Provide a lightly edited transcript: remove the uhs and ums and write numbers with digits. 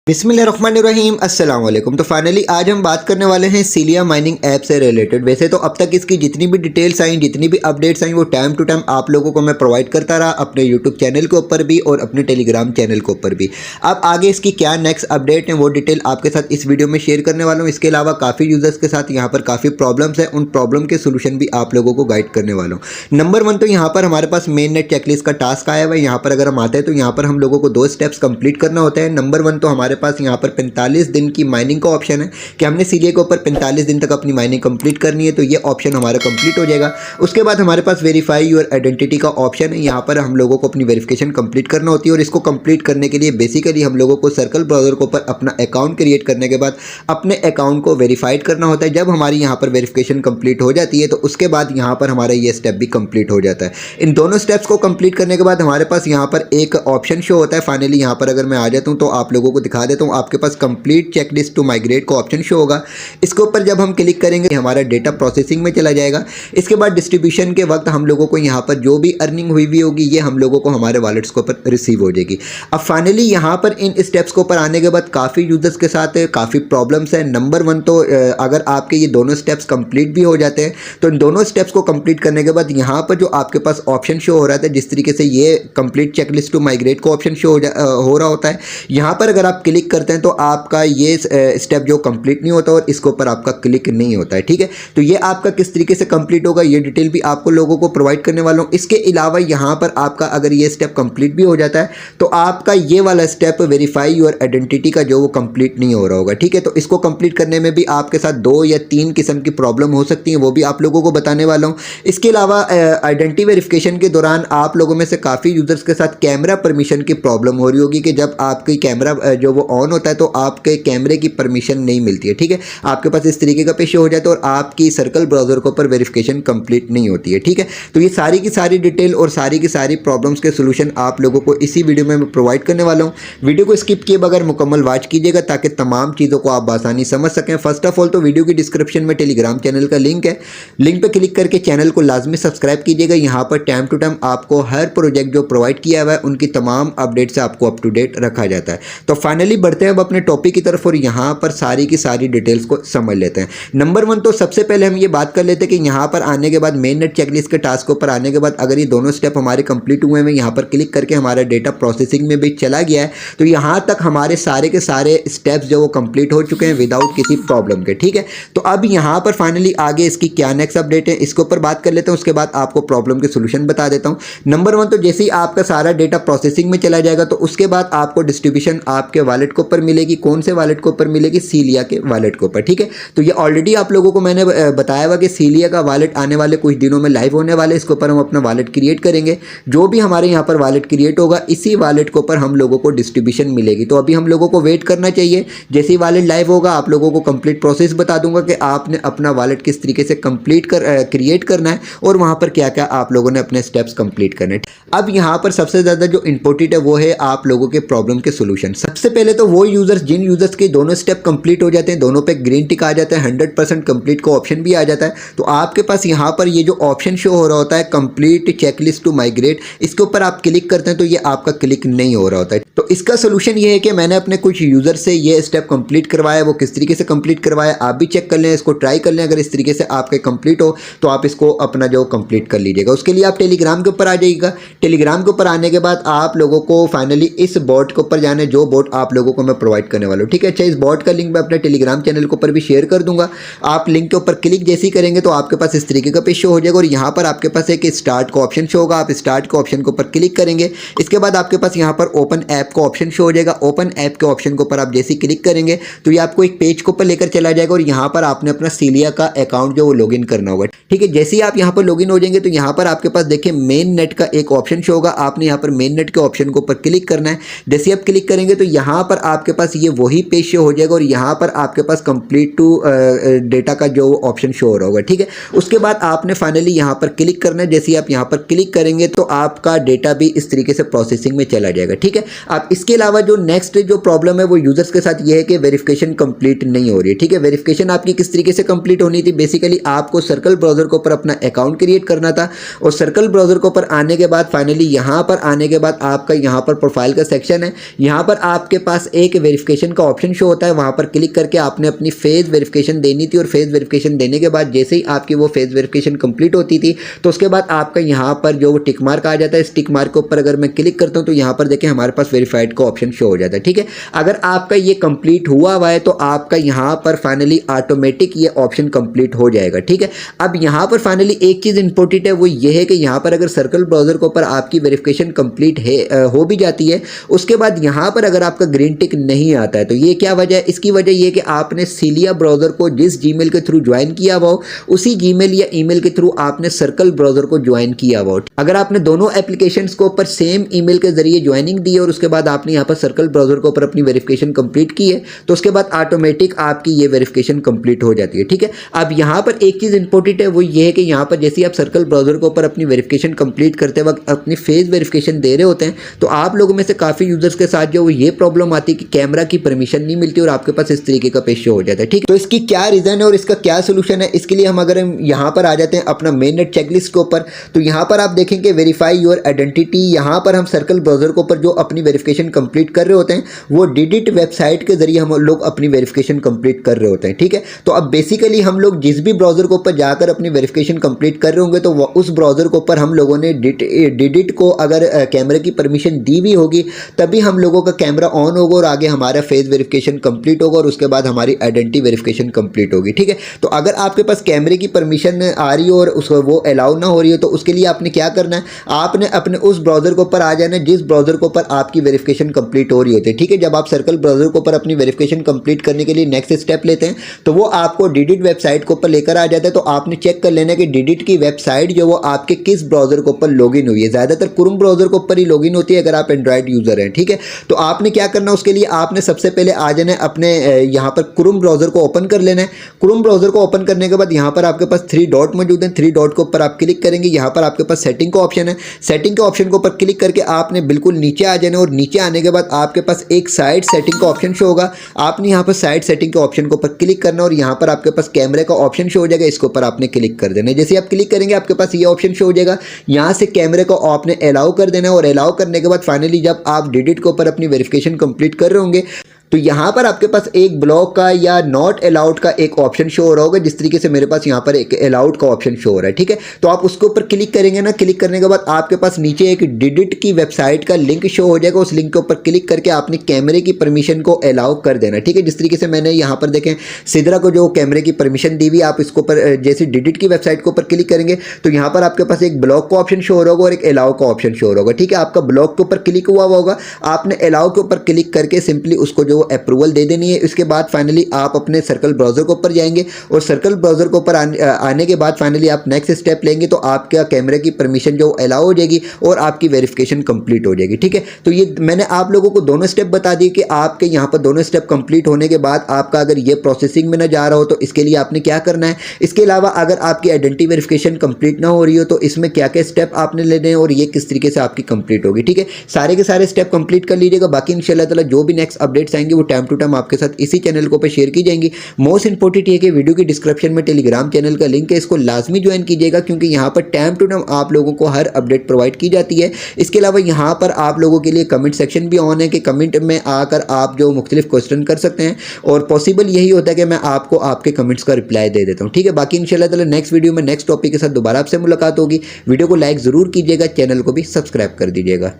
बिस्मिल्लाहिर्रहमानिर्रहीम अस्सलाम वालेकुम। तो फाइनली आज हम बात करने वाले हैं सीलिया माइनिंग ऐप से रिलेटेड। वैसे तो अब तक इसकी जितनी भी डिटेल्स आई, जितनी भी अपडेट्स आई, वो टाइम टू टाइम आप लोगों को मैं प्रोवाइड करता रहा अपने यूट्यूब चैनल के ऊपर भी और अपने टेलीग्राम चैनल के ऊपर भी। अब आगे इसकी क्या नेक्स्ट अपडेट है वो डिटेल आपके साथ इस वीडियो में शेयर करने वाला हूँ। इसके अलावा काफ़ी यूजर्स के साथ यहाँ पर काफ़ी प्रॉब्लम्स है, उन प्रॉब्लम के सोल्यूशन भी आप लोगों को गाइड करने वाला हूँ। नंबर 1 तो यहाँ पर हमारे पास मेन नेट चेकलिस्ट का टास्क आया हुआ है। यहाँ पर अगर हम आते हैं तो यहाँ पर हम लोगों को 2 स्टेप्स कंप्लीट करना होता है। नंबर 1 तो हमारे पास यहाँ पर 45 दिन की माइनिंग का ऑप्शन है कि हमने सीलिया के ऊपर 45 दिन तक अपनी माइनिंग कंप्लीट करनी है, तो ये ऑप्शन हमारा कंप्लीट हो जाएगा। उसके बाद हमारे पास वेरीफाई योर आइडेंटिटी का ऑप्शन है। यहाँ पर हम लोगों को अपनी वेरिफिकेशन कंप्लीट करना होती है और इसको कंप्लीट करने के लिए बेसिकली हम लोगों को सर्कल ब्राउजर के ऊपर अपना अकाउंट क्रिएट करने के बाद अपने अकाउंट को वेरीफाइड करना होता है। जब हमारी यहाँ पर वेरिफिकेशन कंप्लीट हो जाती है तो उसके बाद यहाँ पर हमारा ये स्टेप भी कंप्लीट हो जाता है। इन दोनों स्टेप्स को कंप्लीट करने के बाद हमारे पास यहाँ पर एक ऑप्शन शो होता है। फाइनली यहाँ पर अगर मैं आ जाता हूँ तो आप लोगों को दिखा देता हूँ, आपके पास कंप्लीट चेकलिस्ट टू माइग्रेट का ऑप्शन शो होगा। इसके ऊपर जब हम क्लिक करेंगे हमारा डेटा प्रोसेसिंग में चला जाएगा। इसके बाद डिस्ट्रीब्यूशन के वक्त हम लोगों को यहाँ पर जो भी अर्निंग हुई भी होगी ये हम लोगों को हमारे वॉलेट्स के ऊपर रिसीव हो जाएगी। अब फाइनली यहाँ पर इन स्टेप्स के ऊपर आने के बाद काफ़ी यूजर्स के साथ काफ़ी प्रॉब्लम्स हैं। नंबर 1 तो अगर आपके ये दोनों स्टेप्स कंप्लीट भी हो जाते हैं तो इन दोनों स्टेप्स को कंप्लीट करने के बाद यहाँ पर जो आपके पास ऑप्शन शो हो रहा था, जिस तरीके से ये कंप्लीट चेकलिस्ट टू माइग्रेट का ऑप्शन शो हो रहा होता है, यहाँ पर अगर आप क्लिक करते हैं तो आपका ये स्टेप जो कंप्लीट नहीं होता और इसके ऊपर आपका क्लिक नहीं होता है। ठीक है, तो ये आपका किस तरीके से कंप्लीट होगा ये डिटेल भी आपको लोगों को प्रोवाइड करने वाला हूँ। इसके अलावा यहाँ पर आपका अगर ये स्टेप कंप्लीट भी हो जाता है तो आपका ये वाला स्टेप वेरीफाई योर आइडेंटिटी का जो वो कंप्लीट नहीं हो रहा होगा। ठीक है, तो इसको कंप्लीट करने में भी आपके साथ 2 या 3 किस्म की प्रॉब्लम हो सकती है, वो भी आप लोगों को बताने वाला हूँ। इसके अलावा आइडेंटिटी वेरिफिकेशन के दौरान आप लोगों में से काफ़ी यूजर्स के साथ कैमरा परमिशन की प्रॉब्लम हो रही होगी कि जब आपकी कैमरा जो वो ऑन होता है तो आपके कैमरे की परमिशन नहीं मिलती है। ठीक है, आपके पास इस तरीके का पेश हो जाता है और आपकी सर्कल ब्राउजर के ऊपर वेरिफिकेशन कंप्लीट नहीं होती है। ठीक है, तो ये सारी की सारी डिटेल और सारी की सारी प्रॉब्लम्स के सोल्यूशन आप लोगों को इसी वीडियो में मैं प्रोवाइड करने वाला हूँ। वीडियो को स्किप किए बगैर मुकम्मल वॉच कीजिएगा ताकि तमाम चीज़ों को आप आसानी समझ सकें। फर्स्ट ऑफ ऑल तो वीडियो की डिस्क्रिप्शन में टेलीग्राम चैनल का लिंक है, लिंक पर क्लिक करके चैनल को लाजमी सब्सक्राइब कीजिएगा। यहाँ पर टाइम टू टाइम आपको हर प्रोजेक्ट जो प्रोवाइड किया हुआ है उनकी तमाम अपडेट से आपको अप टू डेट रखा जाता है। तो फाइनली बढ़ते हैं अब अपने टॉपिक की तरफ और यहाँ पर सारी की सारी डिटेल्स को समझ लेते हैं। नंबर 1 तो सबसे पहले हम ये बात कर लेते हैं कि यहाँ पर आने के बाद मेन नेट चेकलिस्ट के टास्क पर आने के बाद अगर ये दोनों स्टेप हमारे कंप्लीट हुए हैं, यहाँ पर क्लिक करके हमारा डेटा प्रोसेसिंग में भी चला गया है, तो यहाँ तक हमारे सारे के सारे स्टेप्स जो वो कंप्लीट हो चुके हैं विदाउट किसी प्रॉब्लम के। ठीक है, तो अब यहाँ पर फाइनली आगे इसकी क्या नेक्स्ट अपडेट है इसके ऊपर बात कर लेते हैं, उसके बाद आपको प्रॉब्लम के सोल्यूशन बता देता हूँ। नंबर 1 तो जैसे ही आपका सारा डेटा प्रोसेसिंग में चला जाएगा तो उसके बाद आपको डिस्ट्रीब्यूशन आपके वॉलेट के ऊपर मिलेगी। कौन से वॉलेट के ऊपर मिलेगी? सीलिया के वॉलेट के ऊपर। ठीक है, तो ये ऑलरेडी आप लोगों को मैंने बताया हुआ कि सीलिया का वॉलेट आने वाले कुछ दिनों में लाइव होने वाले, इसके ऊपर हम अपना वॉलेट क्रिएट करेंगे। जो भी हमारे यहाँ पर वॉलेट क्रिएट होगा इसी वॉलेट के ऊपर हम लोगों को डिस्ट्रीब्यूशन मिलेगी। तो अभी हम लोगों को वेट करना चाहिए, जैसे ही वॉलेट लाइव होगा आप लोगों को कंप्लीट प्रोसेस बता दूंगा कि आपने अपना वॉलेट किस तरीके से कंप्लीट क्रिएट करना है और वहाँ पर क्या क्या आप लोगों ने अपने स्टेप्स कंप्लीट करने हैं। अब यहाँ पर सबसे ज़्यादा जो इंपॉर्टेंट है वो है आप लोगों के प्रॉब्लम के सोल्यूशन। सबसे पहले तो वो यूजर्स जिन यूजर्स के दोनों स्टेप कंप्लीट हो जाते हैं, दोनों पे ग्रीन टिक आ जाता है, 100% कंप्लीट का ऑप्शन भी आ जाता है, तो आपके पास यहाँ पर ये जो ऑप्शन शो हो रहा होता है कंप्लीट चेकलिस्ट टू माइग्रेट, इसके ऊपर आप क्लिक करते हैं तो ये आपका क्लिक नहीं हो रहा होता है। तो इसका सोल्यूशन ये है कि मैंने अपने कुछ यूजर से ये स्टेप कंप्लीट करवाया, वो किस तरीके से कंप्लीट करवाया आप भी चेक कर लें, इसको ट्राई कर लें। अगर इस तरीके से आपके कंप्लीट हो तो आप इसको अपना जो कंप्लीट कर लीजिएगा। उसके लिए आप टेलीग्राम के ऊपर आ जाइएगा। टेलीग्राम के ऊपर आने के बाद आप लोगों को फाइनली इस बॉट के ऊपर जाना है, जो बॉट आप लोगों को मैं प्रोवाइड करने वाला हूँ। ठीक है, अच्छा इस बॉट का लिंक मैं अपने टेलीग्राम चैनल के ऊपर भी शेयर कर दूंगा। आप लिंक के ऊपर क्लिक जैसे ही करेंगे तो आपके पास इस तरीके का पेज शो हो जाएगा और यहाँ पर आपके पास एक स्टार्ट का ऑप्शन शो होगा। आप स्टार्ट के ऑप्शन के ऊपर क्लिक करेंगे, इसके बाद आपके पास यहाँ पर ओपन ऐप का ऑप्शन शो हो जाएगा। ओपन ऐप के ऑप्शन के ऊपर आप जैसे ही क्लिक करेंगे तो ये आपको एक पेज के ऊपर लेकर चला जाएगा और यहाँ पर आपने अपना सीलिया का अकाउंट जो वो लॉगिन करना होगा। ठीक है, जैसे ही आप यहाँ पर लॉगिन हो जाएंगे तो यहाँ पर आपके पास देखिए मेन नेट का एक ऑप्शन शो होगा। आपने यहाँ पर मेन नेट के ऑप्शन के ऊपर क्लिक करना है। जैसे आप क्लिक करेंगे तो यहाँ पर आपके पास ये वही पेज शो हो जाएगा और यहाँ पर आपके पास कंप्लीट टू डेटा का जो ऑप्शन शो हो रहा होगा। ठीक है, उसके बाद आपने फाइनली यहाँ पर क्लिक करना है। जैसे आप यहाँ पर क्लिक करेंगे तो आपका डेटा भी इस तरीके से प्रोसेसिंग में चला जाएगा। ठीक है, अब इसके अलावा जो नेक्स्ट जो प्रॉब्लम है वो यूजर्स के साथ ये है कि वेरिफिकेशन कंप्लीट नहीं हो रही है। ठीक है, वेरिफिकेशन आपकी किस तरीके से कंप्लीट होनी थी? बेसिकली आपको सर्कल ब्राउजर के ऊपर अपना अकाउंट क्रिएट करना था और सर्कल ब्राउजर के ऊपर आने के बाद फाइनली यहाँ पर आने के बाद आपका यहाँ पर प्रोफाइल का सेक्शन है, यहाँ पर आपके पास पास एक वेरिफिकेशन का ऑप्शन शो होता है, वहाँ पर क्लिक करके आपने अपनी फेस वेरिफिकेशन देनी थी और फेस वेरिफिकेशन देने के बाद जैसे ही आपकी वो फेस वेरिफिकेशन कंप्लीट होती थी तो उसके बाद आपका यहाँ पर जो टिक मार्क आ जाता है, इस टिक मार्क के ऊपर अगर मैं क्लिक करता हूँ तो यहाँ पर देखें हमारे पास वेरीफाइड का ऑप्शन शो हो जाता है। ठीक है, अगर आपका ये कंप्लीट हुआ है तो आपका यहाँ पर फाइनली ऑटोमेटिक ये ऑप्शन कंप्लीट हो जाएगा। ठीक है, अब यहाँ पर फाइनली एक चीज़ इंपॉर्टेंट है, वो ये है कि यहाँ पर अगर सर्कल ब्राउजर के ऊपर आपकी वेरिफिकेशन कंप्लीट हो भी जाती है, उसके बाद यहाँ पर अगर आपका ग्रीन टिक नहीं आता है तो ये क्या वजह है? इसकी वजह ये कि आपने सीलिया ब्राउजर को जिस जीमेल के थ्रू ज्वाइन किया हुआ हो उसी जीमेल या ईमेल के थ्रू आपने सर्कल ब्राउजर को ज्वाइन किया हुआ हो। अगर आपने दोनों एप्लीकेशंस को ऊपर सेम ईमेल के जरिए ज्वाइनिंग दी है और उसके बाद आपने यहाँ पर सर्कल ब्राउजर के ऊपर अपनी वेरिफिकेशन कंप्लीट की है तो उसके बाद ऑटोमेटिक आपकी ये वेरिफिकेशन कंप्लीट हो जाती है। ठीक है, अब यहाँ पर एक चीज़ इंपॉर्टेंट है, वो ये है कि यहाँ पर जैसे आप सर्कल ब्राउजर के ऊपर अपनी वेरिफिकेशन कंप्लीट करते वक्त अपनी फेस वेरिफिकेशन दे रहे होते हैं तो आप लोगों में से काफ़ी यूजर्स के साथ जो ये प्रॉब्लम आती है कि कैमरा की परमिशन नहीं मिलती और आपके पास इस तरीके का पेज शो हो जाता है। ठीक है, तो इसकी क्या रीज़न है और इसका क्या सोल्यूशन है, इसके लिए हम अगर हम यहाँ पर आ जाते हैं अपना मेन नेट चेकलिस्ट के ऊपर तो यहाँ पर आप देखेंगे वेरीफाई योर आइडेंटिटी। यहाँ पर हम सर्कल ब्राउजर के ऊपर जो अपनी वेरिफिकेशन कंप्लीट कर रहे होते हैं वो डिडिट वेबसाइट के जरिए हम लोग अपनी वेरिफिकेशन कंप्लीट कर रहे होते हैं। ठीक है, तो अब बेसिकली हम लोग जिस भी ब्राउजर के ऊपर जाकर अपनी वेरिफिकेशन कंप्लीट कर रहे होंगे तो उस ब्राउजर के ऊपर हम लोगों ने डिडिट को अगर कैमरे की परमिशन दी हुई होगी तभी हम लोगों का कैमरा ऑन होगा और आगे हमारा फेस वेरिफिकेशन कंप्लीट होगा और उसके बाद हमारी आइडेंटिटी वेरिफिकेशन कंप्लीट होगी। ठीक है, तो अगर आपके पास कैमरे की परमिशन आ रही हो और उसको वो अलाउ ना हो रही हो तो उसके लिए आपने क्या करना है, आपने अपने उस ब्राउजर के ऊपर आ जाना है जिस ब्राउजर के ऊपर आपकी वेरिफिकेशन कंप्लीट हो रही होती है। ठीक है, जब आप सर्कल ब्राउजर के ऊपर अपनी वेरिफिकेशन कंप्लीट करने के लिए नेक्स्ट स्टेप लेते हैं तो वो आपको डिडिट वेबसाइट के ऊपर लेकर आ जाता है। तो आपने चेक कर लेना कि डिडिट की वेबसाइट जो वो आपके किस ब्राउजर के ऊपर लॉगिन हुई है। ज़्यादातर क्रोम ब्राउजर के ऊपर ही लॉगिन होती है अगर आप एंड्रॉइड यूजर हैं। ठीक है, तो आपने क्या करना है, उसके लिए आपने सबसे पहले आ जाना है अपने यहाँ पर क्रोम ब्राउजर को ओपन कर लेना है। क्रोम ब्राउजर को ओपन करने के बाद यहाँ पर आपके पास 3 डॉट मौजूद हैं, 3 डॉट के ऊपर आप क्लिक करेंगे। यहाँ पर आपके पास सेटिंग का ऑप्शन है, सेटिंग के ऑप्शन के ऊपर क्लिक करके आपने बिल्कुल नीचे आ जाना और नीचे आने के बाद आपके पास एक साइड सेटिंग का ऑप्शन शो होगा। आपने यहाँ पर साइड सेटिंग के ऑप्शन के ऊपर क्लिक करना और यहाँ पर आपके पास कैमरे का ऑप्शन शो हो जाएगा, इसके ऊपर आपने क्लिक कर देना है। जैसे आप क्लिक करेंगे आपके पास ये ऑप्शन शो हो जाएगा, यहाँ से कैमरे को आपने अलाउ कर देना है और अलाउ करने के बाद फाइनली जब आप डिडिट के ऊपर अपनी वेरिफिकेशन कंप्लीट कर रहे होंगे तो यहाँ पर आपके पास एक ब्लॉक का या नॉट अलाउड का एक ऑप्शन शो हो रहा होगा, जिस तरीके से मेरे पास यहाँ पर एक अलाउड का ऑप्शन शो हो रहा है। ठीक है, तो आप उसके ऊपर क्लिक करेंगे ना, क्लिक करने के बाद आपके पास नीचे एक डिडिट की वेबसाइट का लिंक शो हो जाएगा। उस लिंक के ऊपर क्लिक करके आपने कैमरे की परमिशन को अलाउ कर देना। ठीक है, जिस तरीके से मैंने यहाँ पर देखें सिद्रा को जो कैमरे की परमिशन दी हुई, आप इसके ऊपर जैसे डिडिट की वेबसाइट के ऊपर क्लिक करेंगे तो यहाँ पर आपके पास एक ब्लॉक का ऑप्शन शो हो रहा होगा और एक अलाउ का ऑप्शन शो हो रहा होगा। ठीक है, आपका ब्लॉक के ऊपर क्लिक हुआ होगा, आपने अलाउ के ऊपर क्लिक करके सिंपली उसको जो अप्रूवल दे देनी है। इसके बाद फाइनली आप अपने सर्कल ब्राउजर के ऊपर जाएंगे और सर्कल ब्राउजर के ऊपर आने के बाद फाइनली आप नेक्स्ट स्टेप लेंगे तो आपका कैमरे की परमिशन जो अलाउ हो जाएगी और आपकी वेरिफिकेशन कंप्लीट हो जाएगी। ठीक है, तो ये मैंने आप लोगों को दोनों स्टेप बता दी कि आपके यहाँ पर दोनों स्टेप कंप्लीट होने के बाद आपका अगर ये प्रोसेसिंग में ना जा रहा हो तो इसके लिए आपने क्या करना है। इसके अलावा अगर आपकी आइडेंटिटी वेरिफिकेशन कंप्लीट ना हो रही हो तो इसमें क्या क्या स्टेप आपने लेने हैं और ये किस तरीके से आपकी कंप्लीट होगी। ठीक है, सारे के सारे स्टेप कंप्लीट कर लीजिएगा। बाकी इंशाल्लाह ताला जो भी नेक्स्ट अपडेट्स आएंगे वो टाइम टू टाइम आपके साथ इसी चैनल को पे शेयर की जाएंगी। मोस्ट इंपॉर्टेंट ये कि वीडियो की डिस्क्रिप्शन में टेलीग्राम चैनल का लिंक है, इसको लाजमी ज्वाइन कीजिएगा क्योंकि यहाँ पर टाइम टू टाइम आप लोगों को हर अपडेट प्रोवाइड की जाती है। इसके अलावा यहाँ पर आप लोगों के लिए कमेंट सेक्शन भी ऑन है कि कमेंट में आकर आप जो मुख्तलिफ क्वेश्चन कर सकते हैं और पॉसिबल यही होता है कि मैं आपको आपके कमेंट्स का रिप्लाई दे देता हूँ। ठीक है, बाकी इंशाल्लाह ताला नेक्स्ट वीडियो में नेक्स्ट टॉपिक के साथ दोबारा आपसे मुलाकात होगी। वीडियो को लाइक ज़रूर कीजिएगा, चैनल को भी सब्सक्राइब कर दीजिएगा।